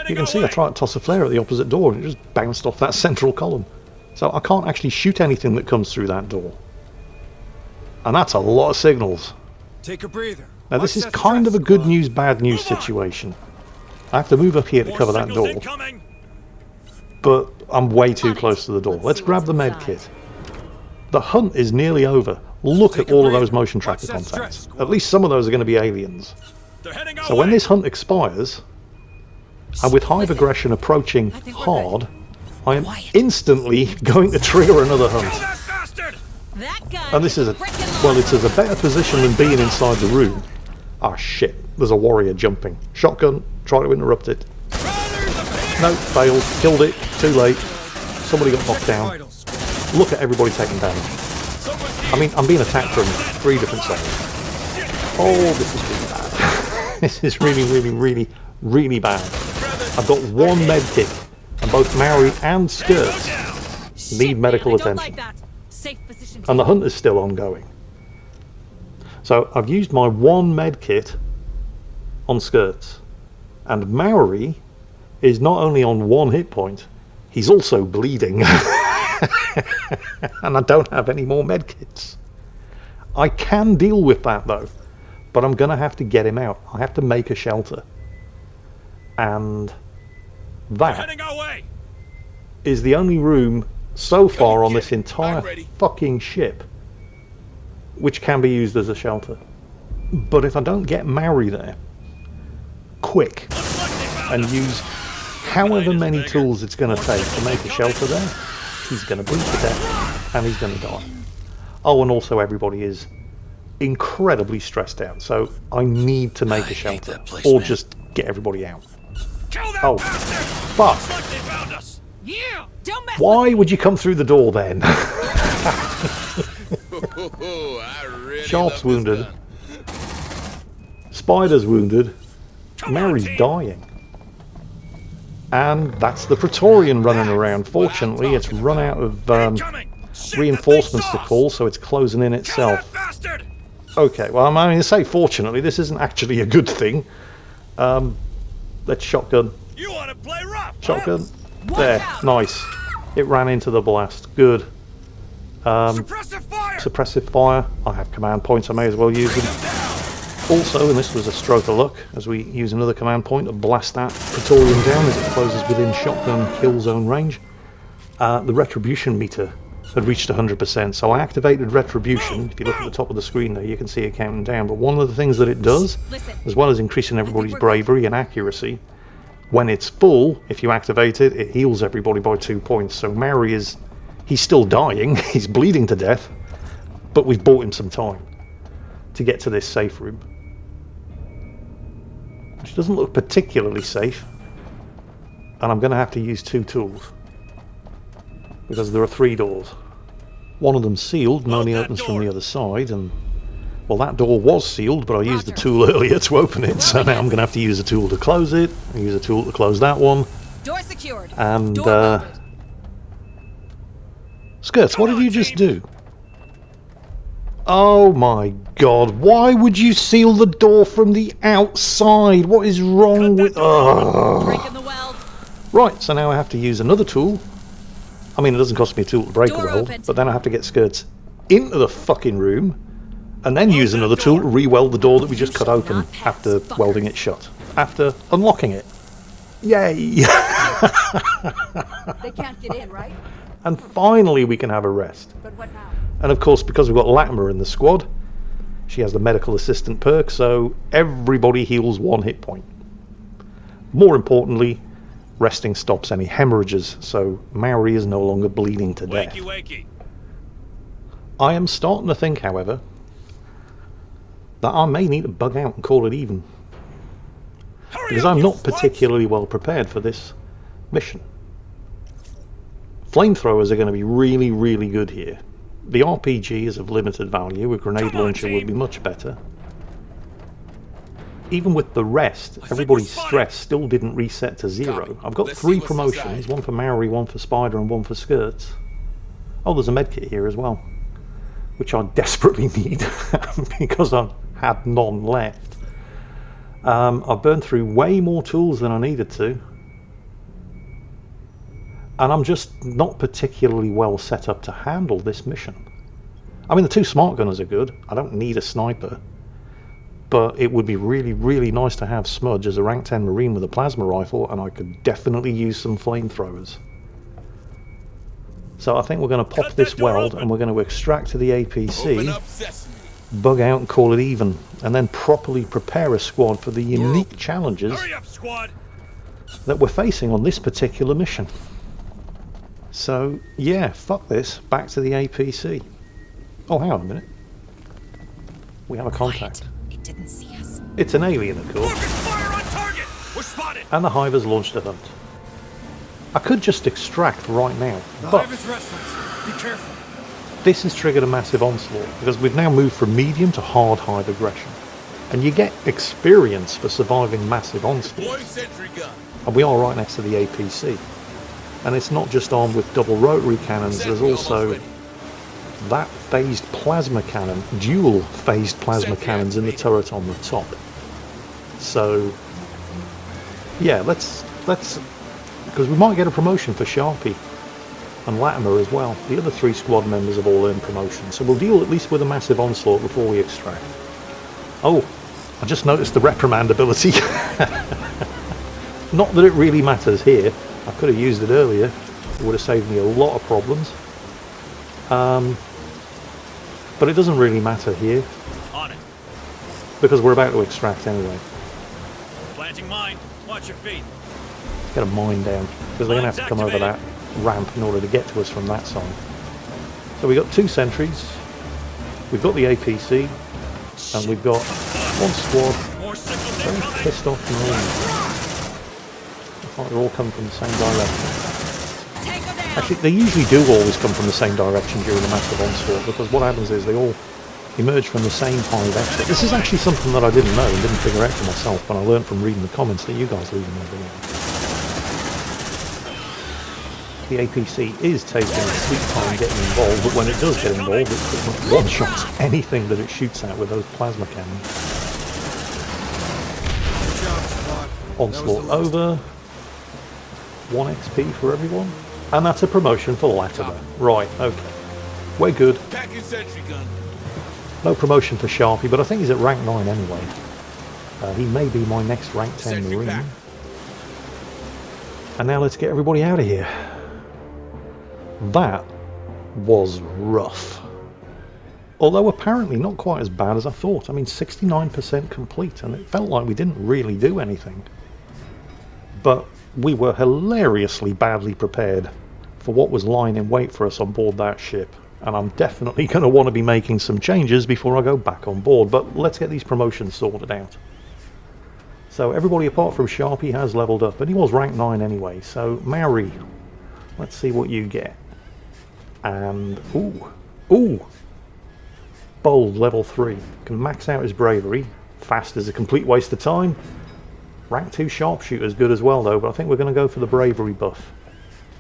You can see I tried to toss a flare at the opposite door and it just bounced off that central column. So I can't actually shoot anything that comes through that door. And that's a lot of signals. Take a breather. Now this Watch is that kind of a stress, good squad. news, bad news situation. I have to move up here to cover that door, but I'm way too close to the door. Let's grab the med kit. The hunt is nearly over. Look at all of those motion tracker contacts. At least some of those are going to be aliens. So when this hunt expires, and with hive aggression approaching hard, I am instantly going to trigger another hunt. And this is it's a better position than being inside the room. Ah shit, there's a warrior jumping. Shotgun, try to interrupt it. No, failed, killed it, too late. Somebody got knocked down. Look at everybody taking damage. I mean, I'm being attacked from 3 different sides. Oh, this is really bad. This is really, really bad. I've got 1 med kit, and both Maori and Skirts need medical attention. And the hunt is still ongoing. So I've used my 1 med kit on Skirts, and Maori is not only on 1 hit point, he's also bleeding. And I don't have any more med kits. I can deal with that though, but I'm gonna have to get him out. I have to make a shelter, and that is the only room so far on this entire fucking ship which can be used as a shelter. But if I don't get Maori there quick and use however many tools it's going to take to make a shelter there, he's going to bleed to death and he's going to die. Oh, and also everybody is incredibly stressed out, so I need to make a shelter or just get everybody out. Oh, fuck. Why would you come through the door then? Sharp's wounded. Spider's wounded. Mary's dying. And that's the Praetorian running around. Fortunately, it's run out of reinforcements to call, so it's closing in itself. Okay, well, I mean, to say fortunately, this isn't actually a good thing. Let's shotgun. Shotgun. There, nice. It ran into the blast. Good. Suppressive fire. I have command points, I may as well use them. Also, and this was a stroke of luck, as we use another command point to blast that Praetorian down as it closes within shotgun kill zone range. The retribution meter had reached 100%, so I activated retribution. If you look at the top of the screen there, you can see it counting down. But one of the things that it does, as well as increasing everybody's bravery and accuracy, when it's full, if you activate it, it heals everybody by 2 points. So Mary he's still dying, he's bleeding to death, but we've bought him some time to get to this safe room, which doesn't look particularly safe, and I'm going to have to use 2 tools because there are 3 doors. One of them sealed and only opens from the other side, and well, that door was sealed, but I used the tool earlier to open it, so now I'm going to have to use a tool to close it, and use a tool to close that one. Door secured. And Skirts, what did you just do? Oh my god, why would you seal the door from the outside? What is wrong with... Breaking the weld. Right, so now I have to use another tool. I mean, it doesn't cost me a tool to break a weld, but then I have to get Skirts into the fucking room, and then use another tool to re-weld the door that we just cut open after welding it shut. After unlocking it. Yay! They can't get in, right? And finally we can have a rest. But what now? And of course, because we've got Latimer in the squad, she has the medical assistant perk, so everybody heals 1 hit point. More importantly, resting stops any hemorrhages, so Maori is no longer bleeding to death. Wakey. I am starting to think, however, that I may need to bug out and call it even. Because I'm not particularly well prepared for this mission. Flamethrowers are going to be really, really good here. The RPG is of limited value, a grenade launcher would be much better. Even with the rest, everybody's stress still didn't reset to 0. I've got 3 promotions, one for Maori, one for Spider, and one for Skirts. Oh, there's a medkit here as well, which I desperately need, because I had none left. I've burned through way more tools than I needed to. And I'm just not particularly well set up to handle this mission. I mean, the 2 smart gunners are good. I don't need a sniper. But it would be really, really nice to have Smudge as a rank 10 Marine with a plasma rifle, and I could definitely use some flamethrowers. So I think we're going to pop this weld and we're going to extract to the APC, bug out and call it even, and then properly prepare a squad for the unique challenges that we're facing on this particular mission. So yeah, fuck this, back to the APC. Oh, hang on a minute. We have a contact. It didn't see us. It's an alien, of course. Fire on target! We're spotted! And the Hive has launched a hunt. I could just extract right now, The but Hive is restless. Be careful. this has triggered a massive onslaught because we've now moved from medium to hard Hive aggression. And you get experience for surviving massive onslaughts. And we are right next to the APC. And it's not just armed with double rotary cannons, there's also that phased plasma cannon, dual phased plasma cannons in the turret on the top. So yeah, let's because we might get a promotion for Sharpie and Latimer as well. The other 3 squad members have all earned promotion, so we'll deal at least with a massive onslaught before we extract. Oh, I just noticed the reprimand ability. Not that it really matters here. I could have used it earlier. It would have saved me a lot of problems. But it doesn't really matter here. On it. Because we're about to extract anyway. Planting mine. Watch your feet. Get a mine down. Because they're going to have to come over that ramp in order to get to us from that side. So we've got 2 sentries. We've got the APC. And we've got 1 squad. More signals Very incoming. pissed off Marines. Looks like they're all coming from the same direction. Take them down. Actually, they usually do always come from the same direction during a massive onslaught, because what happens is they all emerge from the same Hive exit. This is actually something that I didn't know and didn't figure out for myself, but I learned from reading the comments that you guys leave in there below. The APC is taking its sweet time getting involved, but when it does get involved, it pretty much one-shots anything that it shoots at with those plasma cannons. Good job, squad. Onslaught over. 1 XP for everyone. And that's a promotion for Latimer. Right, okay. We're good. Packing sentry gun. No promotion for Sharpie, but I think he's at rank 9 anyway. He may be my next rank 10 Sentry Marine. pack. And now let's get everybody out of here. That was rough. Although apparently not quite as bad as I thought. I mean, 69% complete, and it felt like we didn't really do anything. But we were hilariously badly prepared for what was lying in wait for us on board that ship. And I'm definitely going to want to be making some changes before I go back on board. But let's get these promotions sorted out. So everybody apart from Sharpie has leveled up, but he was rank 9 anyway. So Maori, let's see what you get. And ooh, Bold level 3, can max out his bravery. Fast is a complete waste of time. Rank 2 sharpshooter is good as well though, but I think we're going to go for the bravery buff,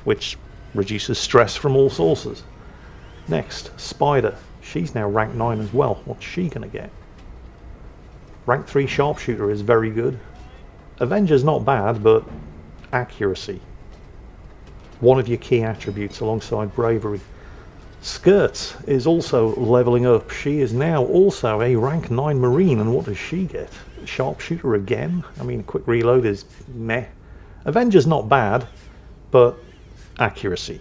which reduces stress from all sources. Next, Spider, she's now rank 9 as well. What's she going to get? Rank 3 sharpshooter is very good. Avenger's not bad, but accuracy, one of your key attributes alongside bravery. Skirts is also leveling up. She is now also a rank 9 Marine, and what does she get? Sharpshooter again? I mean, quick reload is meh. Avenger's not bad, but accuracy.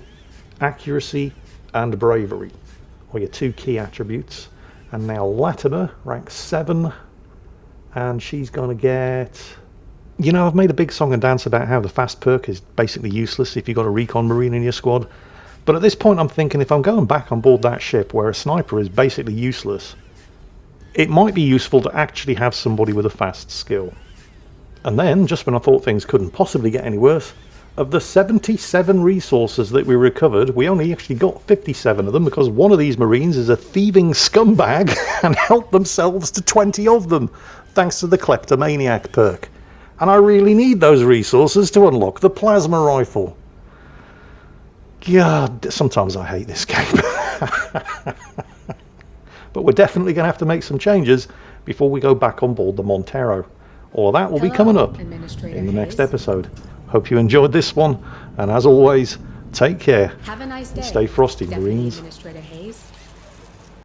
Accuracy and bravery are your 2 key attributes. And now Latimer, rank 7, and she's going to get... You know, I've made a big song and dance about how the fast perk is basically useless if you've got a recon Marine in your squad. But at this point I'm thinking, if I'm going back on board that ship where a sniper is basically useless, it might be useful to actually have somebody with a fast skill. And then, just when I thought things couldn't possibly get any worse, of the 77 resources that we recovered, we only actually got 57 of them because one of these Marines is a thieving scumbag and helped themselves to 20 of them, thanks to the kleptomaniac perk. And I really need those resources to unlock the plasma rifle. God, sometimes I hate this game. But we're definitely going to have to make some changes before we go back on board the Montero. All that will be coming up in the next episode. Hope you enjoyed this one, and as always, take care. Have a nice day. Stay frosty, Deputy Marines. Administrator Hayes.